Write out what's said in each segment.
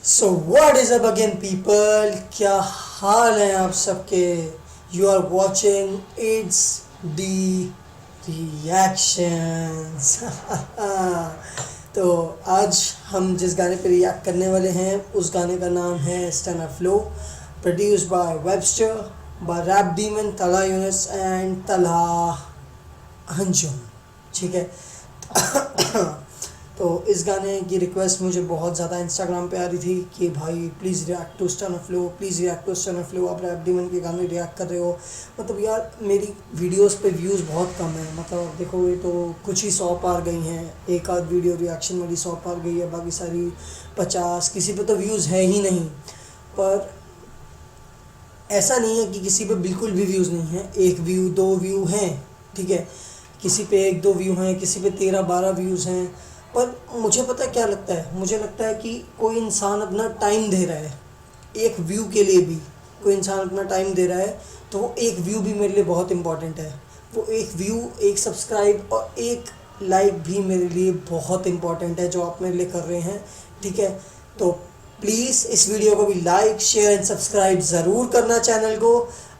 So what is up again people, क्या हाल है आप सबके। You are watching it's the reactions. तो आज हम जिस गाने पे रिएक्ट करने वाले हैं उस गाने का नाम है stun flow, produced by Webster, by rap demon, Talha Younus and तला अंजुम। ठीक है। तो इस गाने की रिक्वेस्ट मुझे बहुत ज़्यादा इंस्टाग्राम पे आ रही थी कि भाई please react to stun flow, please react to stun flow. आप रैप डीमन के गाने रिएक्ट कर रहे हो, मतलब यार मेरी वीडियोस पे व्यूज़ बहुत कम है। मतलब देखोगे तो कुछ ही 100 पार गई हैं, एक आध वीडियो रिएक्शन वाली 100 पार गई है, बाकी सारी 50, किसी पे तो व्यूज़ है ही नहीं। पर ऐसा नहीं है कि किसी पे बिल्कुल भी व्यूज़ नहीं है, 1 व्यू 2 व्यू हैं, ठीक है। किसी पे 1-2 व्यू हैं, किसी पे 13-12 व्यूज़ हैं। पर मुझे पता क्या लगता है, मुझे लगता है कि कोई इंसान अपना टाइम दे रहा है, एक व्यू के लिए भी कोई इंसान अपना टाइम दे रहा है, तो वो एक व्यू भी मेरे लिए बहुत इंपॉर्टेंट है। वो एक व्यू, एक सब्सक्राइब और एक लाइक भी मेरे लिए बहुत इंपॉर्टेंट है जो आप मेरे लिए कर रहे हैं, ठीक है। तो प्लीज़ इस वीडियो को भी लाइक शेयर एंड सब्सक्राइब ज़रूर करना चैनल को।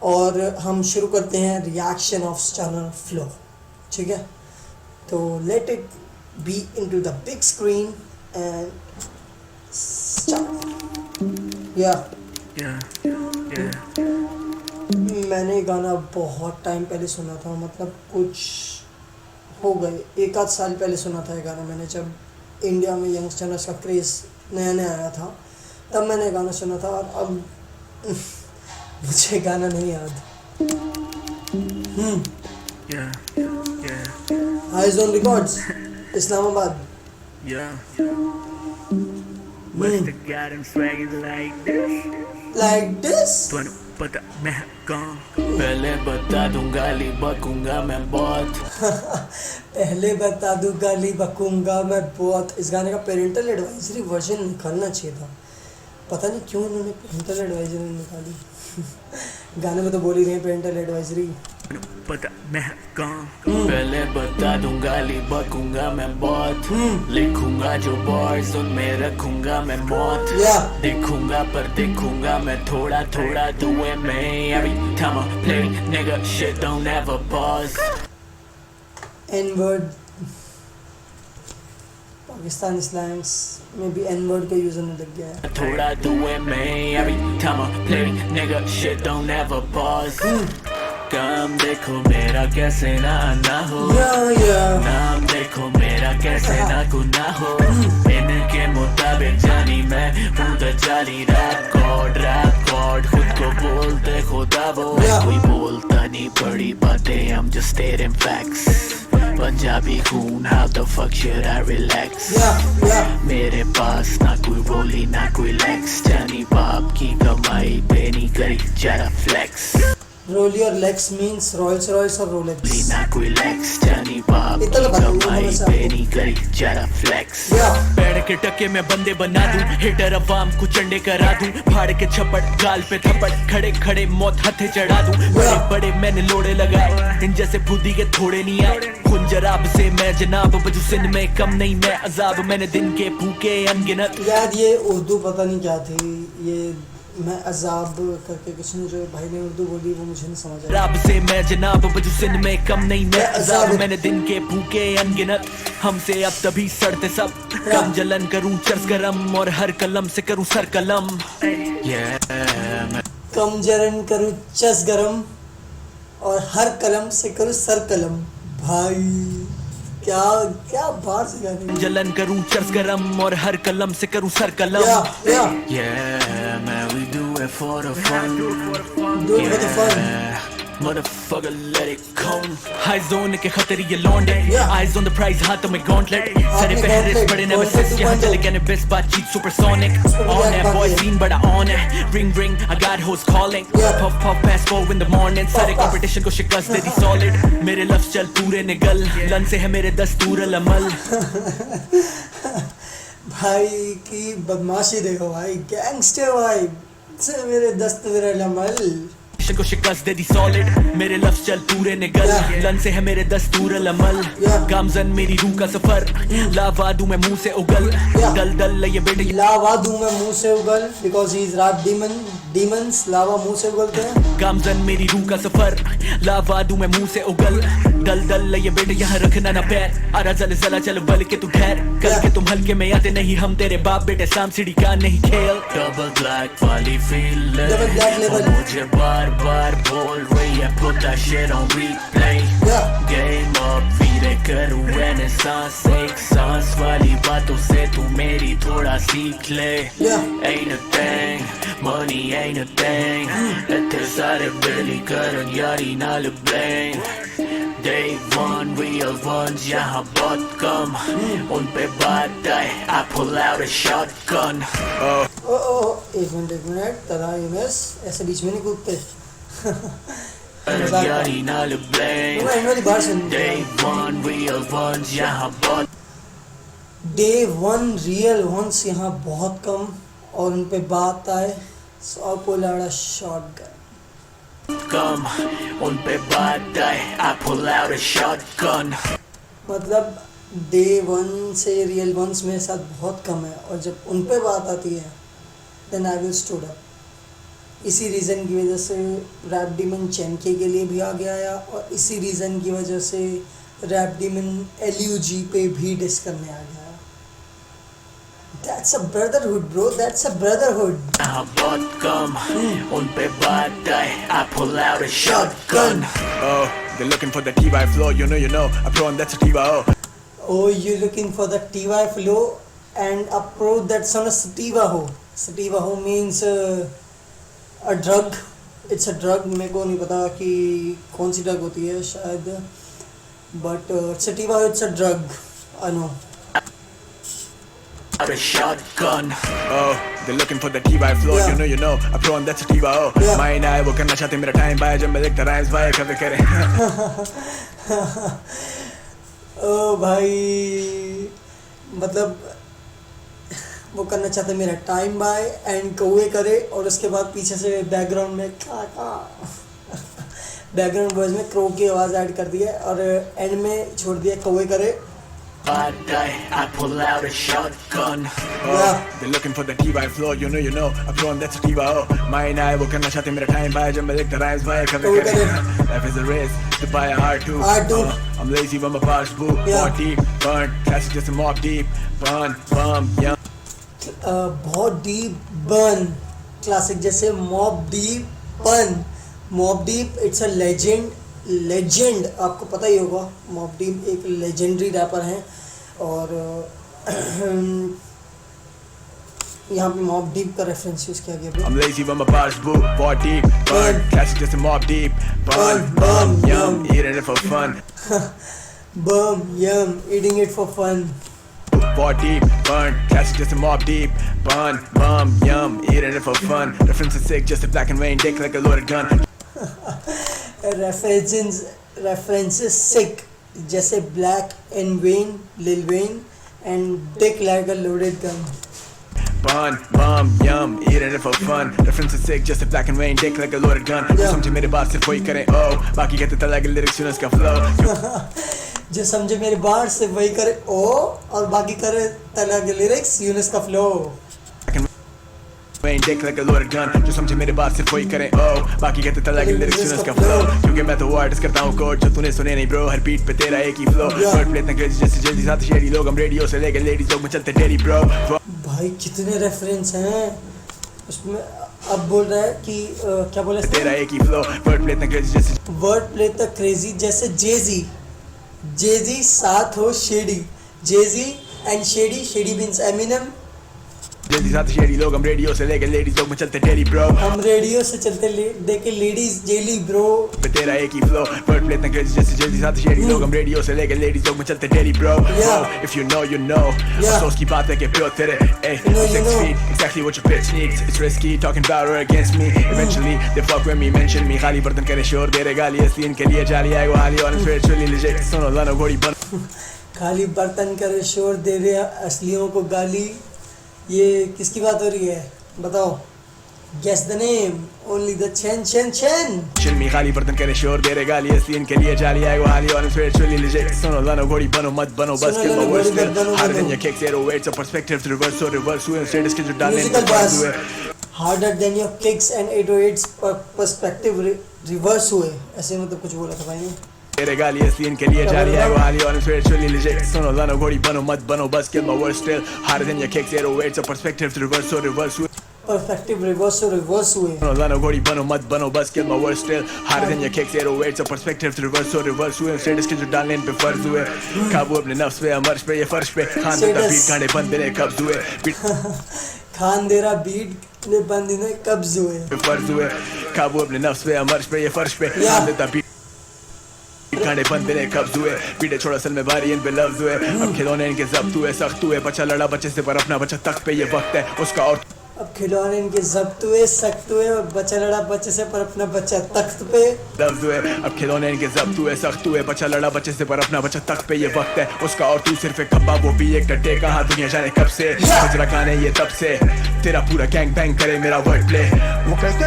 और हम शुरू करते हैं रिएक्शन ऑफ स्टन फ्लो, ठीक है। तो let it be into the big screen and start. Yeah. मैंने गाना बहुत टाइम पहले सुना था, मतलब कुछ हो गए 1 आध साल पहले सुना था ये गाना मैंने, जब इंडिया में यंगस्टर्स का क्रेज़ नया नया आया था तब मैंने गाना सुना था। और अब मुझे गाना नहीं याद। Eyes on Records, Islamabad. What's the garden swag is like this? Like this? तुझे पता मैं कौन? पहले बता दूंगा गाली बकूंगा मैं बहुत। पहले बता दूं गाली बकूंगा मैं बहुत। इस गाने का पेरेंटल एडवाइजरी वर्जन निकालना चाहिए था, पता नहीं क्यों उन्होंने पेरेंटल एडवाइजरी निकाली। गाने में तो बोल ही रहे हैं पेरेंटल एडवाइजरी। पता मैं कौन? पहले बता दूंगा गाली बकूंगा मैं बहुत। लिखूंगा जो बॉर्ड्स उनमें रखूंगा मैं मौत। देखूंगा पर देखूंगा मैं थोड़ा थोड़ा दुए में। Every time I play nigga shit don't ever pause. N-word, Pakistan slangs में भी N-word का यूज़ होने लग गया है। थोड़ा दुए में every time I play nigga shit don't ever pause. काम देखो मेरा कैसे ना हो, नाम देखो मेरा कैसे ना गुना हो। इनके मुताबिक जानी मैं हूँ तो जाली रैप गॉड खुद को बोलते खुदा वो। कोई बोलता नहीं बड़ी बातें, I'm just stating facts. Punjabi खून, how the fuck should I relax? मेरे पास ना कोई रोली ना कोई लेक्स, जानी बाप की कमाई पे नहीं करी जरा फ्लेक्स। रोली और लेक्स मींस रॉयल्स रॉयल्स और रोलेक्स। ना कोई लेक्स, जानी बाप की कमाई पे नहीं करी जरा फ्लेक्स। बैठ के टके में बंदे बना दूं, हिटर अवाम को चंडे करा दूं। फाड़ के छपट गाल पे थप्पड़, खड़े खड़े मौत हथे चढ़ा दूं। बड़े बड़े मैंने लोड़े लगाए, इन जैसे बुद्धि के थोड़े नहीं आए। खुंजराब से मैं जनाब, बजू सिंध में कम नहीं मैं अजाब। मैंने दिन के भूखे अनगिनत। यार ये उर्दू पता नहीं क्या थी, ये मैं अजाब करके किसने जो भाई ने उर्दू बोली वो मुझे नहीं समझ आया। रब से मैं जनाब, बजू सिंध में कम नहीं मैं अजाब। मैंने दिन के भूखे अनगिनत, हमसे अब तभी सड़ते सब। कम जलन करूं चर्स गरम, और हर कलम से करूं सर कलम। कम जलन करूं चस गरम, और हर कलम से करूं सर कलम। भाई क्या क्या बात से गाने। जलन करूं चर्स गरम, और हर कलम से करूं सर कलम। Man, we do it for the fun. Do it for the fun. Motherfucker, let it come. High zone के खतरे ये लौंडे, eyes on the prize हाथों में gauntlet. सरे पे हैरिस बड़े nemesis, यहाँ चले cannabis बातचीत supersonic. On है boy scene बड़ा on है, ring ring I got hoes calling. Puff puff pass 4 in the morning, सारे competition को शिकस्त दे दी solid. मेरे लफ्ज़ चल पूरे निगल, लन से है मेरे दस्तूर अमल। भाई की बदमाशी देखो भाई, गैंगस्टर भाई से मेरे दस्तूर अमल। को शिकस्त दे दी सॉलिड मेरे लफ्ज चल पूरे निकल लन से है मेरे दस्तूर अमल गामजन मेरी रूह का सफर लावा दूं मैं मुंह से उगल दल दल ये बेटे लावा दूं मैं मुंह से उगल because he is rap demons लावा मुंह से उगलते हैं गामजन मेरी रूह का सफर लावा दूं मैं मुंह से उगल दल दल ये बेटे यहाँ रखना ना पैर आरा जल जला चल बल के तू ठहर कल के तुम हल्के में आते नहीं हम तेरे बाप बेटे साम सीढ़ी का नहीं खेल डबल ब्लैक वाली फील मुझे बार बार बोल रही है put that shit on replay game up फिरे करूँ renaissance एक सांस वाली बातों से तू मेरी थोड़ा सीख ले ain't a thing money ain't a thing इतने सारे बिली करन यारी नाल blame Day one, real ones, यहाँ बहुत कम उन पे बात आए I pull out a shotgun एक मिनट तरा यूनस ऐसे बीच में नहीं कूदते यारी नाल blame Day one, real ones, यहाँ बहुत Day one, real ones यहाँ बहुत कम और उन पे बात आए So I pull out a shotgun कम उन पे बात आए I pull out a shotgun मतलब डे वन से रियल वंस मेरे साथ बहुत कम है और जब उन पे बात आती है then I will stood up इसी रीज़न की वजह से रैप डीमन चैनके के लिए भी आगे आया और इसी रीज़न की वजह से रैप डीमन LUG पे भी डिस करने आ गया That's a brotherhood bro that's a brotherhood बहुत कम उन पे बात आए I pull out a shotgun Oh they're looking for the TY flow you know a pro and that's a TYO Oh you're looking for the TY flow and a pro that's on a sativa ho means a drug it's a drug मेरे को नहीं पता कि कौन सी drug होती है शायद but sativa it's a drug I know a shotgun Oh they're looking for the TY flow you know a pro and that's a TYO mine आए वो करना चाहते मेरा टाइम पाए जब मैं लिखता राइम्स भाई कभी करे ओ भाई मतलब वो करना चाहते मेरा टाइम बाय एंड कौवे करे और उसके बाद पीछे से बैकग्राउंड में बैकग्राउंड वॉइस में क्रो की आवाज़ ऐड कर दी है और एंड में छोड़ दिया कौवे करे I pull out a shotgun they're looking for the TY flow you know a pro and that's a TYO mine आए वो करना चाहते मेरा टाइम पाए जब मैं लिखता राइम्स भाई कभी करे Life is a race to buy a heart too I'm lazy but my bars boo More deep burn classic just a mob deep burn bum young बहुत डीप बर्न क्लासिक जैसे mob deep it's a legend आपको पता ही होगा mob deep एक legendary wrapper हैं और यहाँ पे मॉब डीप का रेफरेंस यूज किया गया I'm lazy but my bars boo More deep burn classic just a mob deep burn bum yum eating it for fun eating it for fun More deep, burn, classic just a mob deep Burn, bum, yum, eating it for fun Reference is sick, just a black and rain dick like a loaded gun References sick जैसे black and Wayne, Lil Wayne and dick like a loaded gun Burn, bum, yum, eating it for fun Reference is sick, just a black and rain dick like a loaded gun जो समझे मेरे बात सिर्फ वही करें oh बाकी कहते तला के lyrics सुन उसका flow जो समझे मेरे बार से वही करे ओ और बाकी करे तला के लिरिक्स यूनिस का flow Rain dick like a loaded gun जो समझे मेरे बात सिर्फ वही करें oh बाकी कहते तला के lyrics सुन उसका flow क्योंकि मैं तो आर्टिस्ट करता हूँ कोड जो तूने सुने नहीं bro हर बीट पे तेरा एक ही flow वर्ड प्ले इतना क्रेजी जैसे जल्दी साथ शेडी लोग हम रेडियो से लेके लेडीज लोग में चलते डेरी bro भाई कितने रेफरेंस हैं उसमें अब बोल रहा है कि क्या बोला तेरा एक ही flow वर्ड प्ले इतना क्रेजी जैसे वर्ड प्ले तक क्रेजी जैसे जेजी साथ हो shady Jazzy and shady means Eminem जल्दी साथ शेडी लोग हम रेडियो से लेके लेडीज लोग में चलते डेरी ब्रो हम रेडियो से चलते देखे लेडीज डेली ब्रो पे तेरा एक ही फ्लो वर्ड प्ले इतना क्रेजी जैसे जल्दी साथ शेडी लोग हम रेडियो से लेके लेडीज लोग में चलते dairy bro if you know you know अफसोस की बात है कि प्योर तेरे 6 feet exactly what your bitch needs it's risky talking about her against me eventually they fuck with me mention me खाली बर्तन करे शोर दे रहे गाली असली इनके लिए जाली आए वो हाली और spiritually legit सुनो लाना घोड़ी बन खाली बर्तन करे शोर दे रहे असलियों को गाली ये किसकी बात हो रही है बताओ Guess the name. Only the Chen. चिलमी खाली बर्तन करे शोर दे रहे गाली असली इनके लिए जाली आएगो हाली और spiritually legit सुनो लानो घोड़ी बनो मत बनो बस kill my words still harder than your kicks 808 a perspective to reverse so reverse हुए status के जो डालने Musical bars. Harder than your kicks and 808's perspective reverse हुए. ऐसे मतलब कुछ बोला था भाई ने. तेरे गाली असली इनके लिए जाली आएगो हाली और spiritually legit सुनो लानो घोड़ी बनो मत बनो बस kill my words still harder than your kicks 808 a perspective to reverse so reverse हुए Perspective reverse so reverse हुए. सुनो लानो घोड़ी बनो मत बनो बस kill my words still harder than your kicks 808 a perspective to reverse so reverse हुए status के जो डालने पे फर्ज हुए काबू अपने नफ्स पे अमर्श पे ये फर्श पे खान देता बीट गाने बंद ने कब्ज हुए खान दे रहा बीट ने बंद ने कब्ज हुए. फर्ज हुए काबू अपने नफ्स पे अमर्श पे ये फर्श पे खान देता बीट गाने बंद ने कब्ज हुए पीटे छोड़ा असल में बारी इन पे लफ्ज हुए अब खिलौने इनके जब्त हुए सख्त हुए बच्चा लड़ा बच्चे से पर अपना बच्चा तख्त पे ये वक्त है उसका और अब खिलौने इनके जब्त हुए सख्त हुए और बच्चा लड़ा बच्चे से पर अपना बच्चा तख्त पे लफ्ज हुए अब खिलौने इनके जब्त हुए सख्त हुए बच्चा लड़ा बच्चे से पर अपना बच्चा तख्त पे ये वक्त है उसका और तू सिर्फ एक कब्बा वो भी एक टट्टे कहाँ दुनिया जाने कब से बजरा गाने ये तब से तेरा पूरा गैंग बैंग करे मेरा वर्ड प्ले वो कहते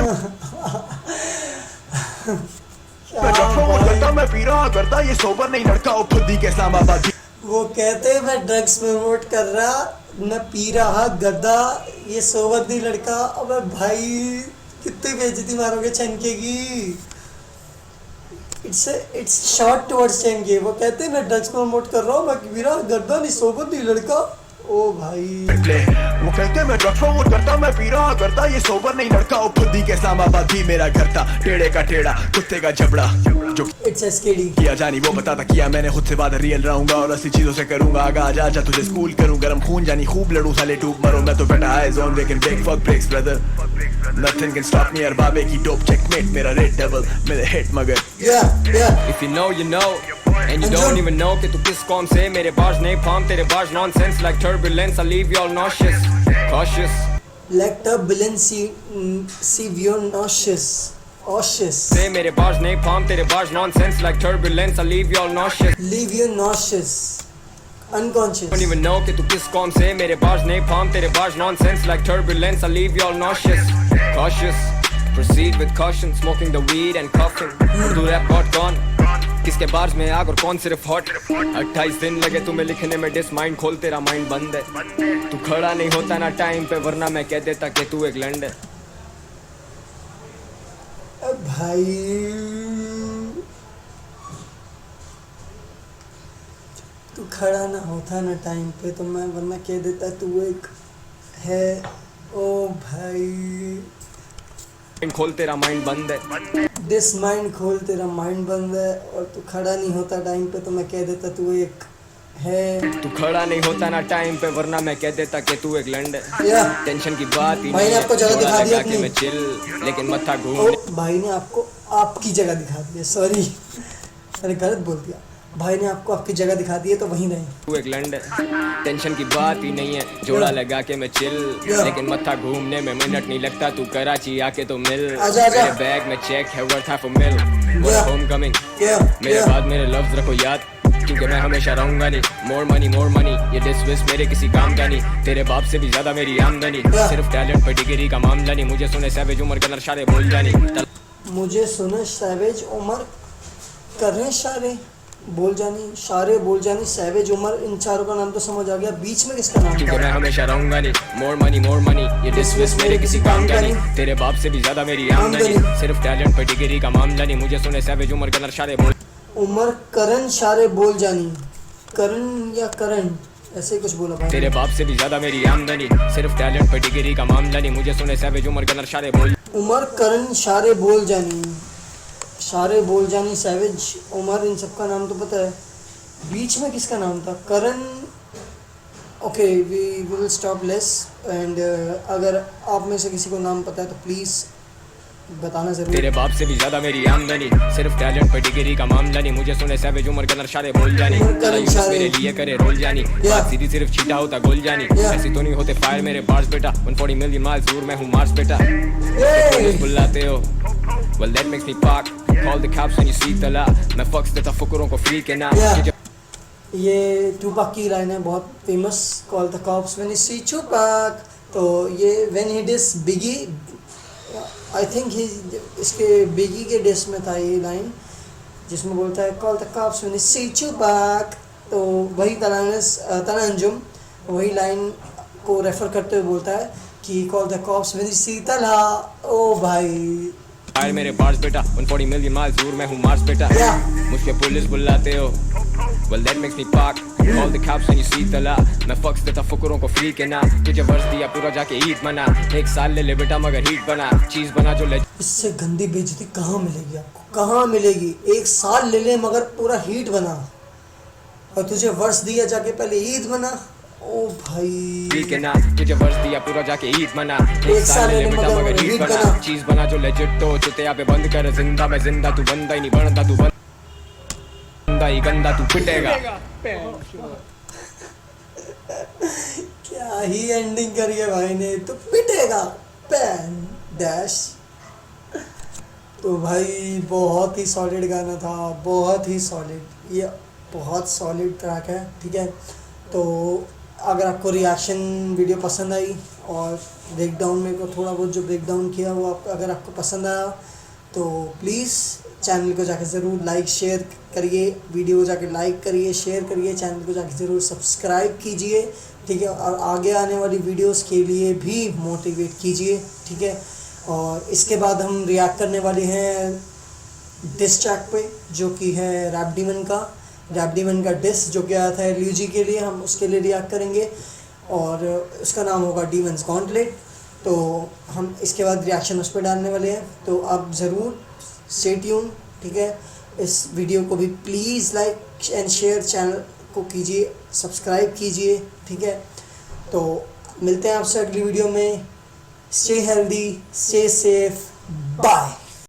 मैं पी रहा करता ये सोबर नहीं लड़का खुद ही के इस्लामाबाद वो कहते मैं ड्रग्स प्रमोट कर रहा मैं पी रहा गद्दा ये सोबर नहीं लड़का. अबे भाई कितनी बेइज्जती मारोगे छनके की. इट्स शॉर्ट टुवर्ड्स छनके. वो कहते मैं ड्रग्स प्रमोट कर रहा हूँ मैं पी रहा गद्दा नहीं सोबर नहीं लड़का. ओ भाई वो कहते मैं ड्रग्स प्रमोट करता मैं पी रहा करता ये सोबर नहीं लड़का खुद ही के इस्लामाबाद भी मेरा घर था टेढ़े का टेढ़ा कुत्ते का जबड़ा जो इट्स एसकेडी किया जानी वो बताता किया मैंने खुद से वादा रियल रहूंगा और असली चीजों से करूंगा आगा आजा जा तुझे स्कूल करूं गरम खून जानी खूब लड़ूं साले टूब मरो मैं तो बैठा है जोन लेकिन break fuck breaks brother nothing can stop me अरबाबे की डोप चेकमेट मेरा रेड डेविल मेरे हिट मगर If you know you know and you don't even know कि तू किस कौम से मेरे bars नहीं फार्म तेरे bars nonsense like turbulence I leave you all nauseous cautious like turbulence see you're nauseous से मेरे bars नहीं फार्म तेरे bars nonsense like turbulence I leave you all nauseous leave you nauseous unconscious. Don't even know कि तू किस कौम से मेरे bars नहीं फार्म तेरे bars nonsense like turbulence I leave you all nauseous cautious proceed with caution smoking the weed and coughing Urdu rap got gone किसके bars में आग और कौन सिर्फ हॉट 28 दिन लगे तुम्हें लिखने में डिस माइंड खोल तेरा माइंड बंद है तू खड़ा नहीं होता ना टाइम पे वरना मैं कह देता कि तू एक लंड है भाई तू खड़ा ना होता ना टाइम पे तो मैं वरना कह देता तू एक है. ओ भाई खोल तेरा माइंड बंद है दिस माइंड खोल तेरा माइंड बंद है और तू खड़ा नहीं होता टाइम पे तो मैं कह देता तू एक है. तू खड़ा नहीं होता ना टाइम पे वरना मैं कह देता कि तू एक लंड है टेंशन की बात ही भाई ने आपको जगह दिखा दी कि मैं चिल लेकिन मत्था घूम भाई ने आपको आपकी जगह दिखा दी है. सॉरी मैंने गलत बोल दिया. भाई ने आपको आपकी जगह दिखा दी है तो वहीं रहे. तू एक लंड है टेंशन की बात ही नहीं है जोड़ा लगा के मैं चिल लेकिन मत्था घूमने में मिनट नहीं लगता तू कराची आके तो मिल मेरे बैग में चेक है worth half a mill Homecoming मेरे बाद मेरे लफ्ज रखो याद क्योंकि मैं हमेशा रहूंगा नहीं मोर मनी ये डिसविस मेरे किसी काम का नहीं तेरे बाप से भी ज्यादा मेरी आमदनी सिर्फ टैलेंट पे डिग्री का मामला नहीं मुझे सुने सैवेज उमर कलर शारे बोल जानी मुझे सुने सैवेज उमर करने शारे बोल जानी सैवेज उमर इन चारों का नाम तो समझ आ गया बीच में किसका नाम क्योंकि मैं हमेशा रहूंगा नहीं मोर मनी ये डिसविस मेरे किसी काम का नहीं तेरे बाप से भी ज्यादा मेरी आमदनी सिर्फ टैलेंट पे डिग्री का मामला नहीं मुझे सुने सैवेज उमर कलर शारे बोल उमर करण शारे बोल जानी करण या करण ऐसे कुछ बोला भाई तेरे बाप से भी ज्यादा मेरी आमदनी सिर्फ टैलेंट पे डिग्री का मामला नहीं मुझे सुने सैवेज उमर कलर शारे बोल उमर करण शारे बोल जानी सैवेज उमर इन सबका नाम तो पता है बीच में किसका नाम था Karan. Okay we will stop less and अगर आप में से किसी को नाम पता है तो प्लीज़ बताना जरूर. तेरे बाप से भी ज्यादा मेरी आमदनी सिर्फ टैलेंट पे डिग्री का मामला नहीं मुझे सुने सैवेज उमर कलर शारे बोल जानी मेरे लिए करे रोल जानी बात सीधी सिर्फ छीटा होता गोल जानी ऐसी तो नहीं होते फायर मेरे बार्स बेटा 140 मिलियन माइल्स दूर मैं हूँ मार्स बेटा बुलाते हो well that makes me park call the cops when you see the law मैं फक्स देता फुकरों को फ्री के नाम ये टूपाक की लाइन है बहुत famous call the cops when you see Tupac. तो ये when he dis Biggie I think इसके बिगी के डिस में था ये लाइन, जिसमें बोलता है call the cops when you see you back. तो वही तनंजुम वही लाइन को रेफर करते हुए बोलता है कि call the cops when you see तला। ओ भाई आए मेरे बार्स बेटा 140 मिलियन माइल्स दूर मैं हूँ मार्स बेटा। मुझे पुलिस बुलाते हो, well that makes me park call the cops when you see तला। मैं फक्स देता फुकरों को फ्री के ना, तुझे वर्ष दिया पूरा जाके ईद मना। एक साल ले ले बेटा मगर हीट बना, चीज बना जो ले। इससे गंदी बेइज्जती कहाँ मिलेगी आपको, कहाँ मिलेगी? एक साल ले ले मगर पूरा हीट बना, और तुझे वर्ष दिया जाके पहले ईद बना। ओ भाई फ्री के ना, तुझे वर्ष दिया पूरा जाके ईद मना। एक साल ले ले बेटा मगर हीट बना, चीज बना जो लेजिट तो चुते यहाँ पे बंद कर। जिंदा मैं जिंदा, तू बंदा ही नहीं बनता, तू बंदा ही गंदा, तू पिटेगा। क्या ही एंडिंग करी है भाई ने, तो पिटेगा पैन डैश। तो भाई बहुत ही सॉलिड गाना था, बहुत ही सॉलिड, ये बहुत सॉलिड ट्रैक है। ठीक है, तो अगर आपको रिएक्शन वीडियो पसंद आई और ब्रेकडाउन में को थोड़ा बहुत जो ब्रेकडाउन किया वो अगर आपको पसंद आया तो प्लीज़ चैनल को जाके ज़रूर लाइक शेयर करिए, वीडियो को जाके लाइक करिए, शेयर करिए, चैनल को जाके ज़रूर सब्सक्राइब कीजिए। ठीक है, और आगे आने वाली वीडियोस के लिए भी मोटिवेट कीजिए। ठीक है, और इसके बाद हम रिएक्ट करने वाले हैं डिस ट्रैक पे जो कि है रैप डीमन का डिस जो कि आया था ल्यूजी के लिए, हम उसके लिए रिएक्ट करेंगे और उसका नाम होगा डीमन्स गॉन्टलेट। तो हम इसके बाद रिएक्शन उस पर डालने वाले हैं, तो आप ज़रूर स्टे ट्यून। ठीक है, इस वीडियो को भी please like and share, channel को कीजिए, सब्सक्राइब कीजिए। ठीक है, तो मिलते हैं आपसे अगली वीडियो में। Stay healthy, stay safe, bye.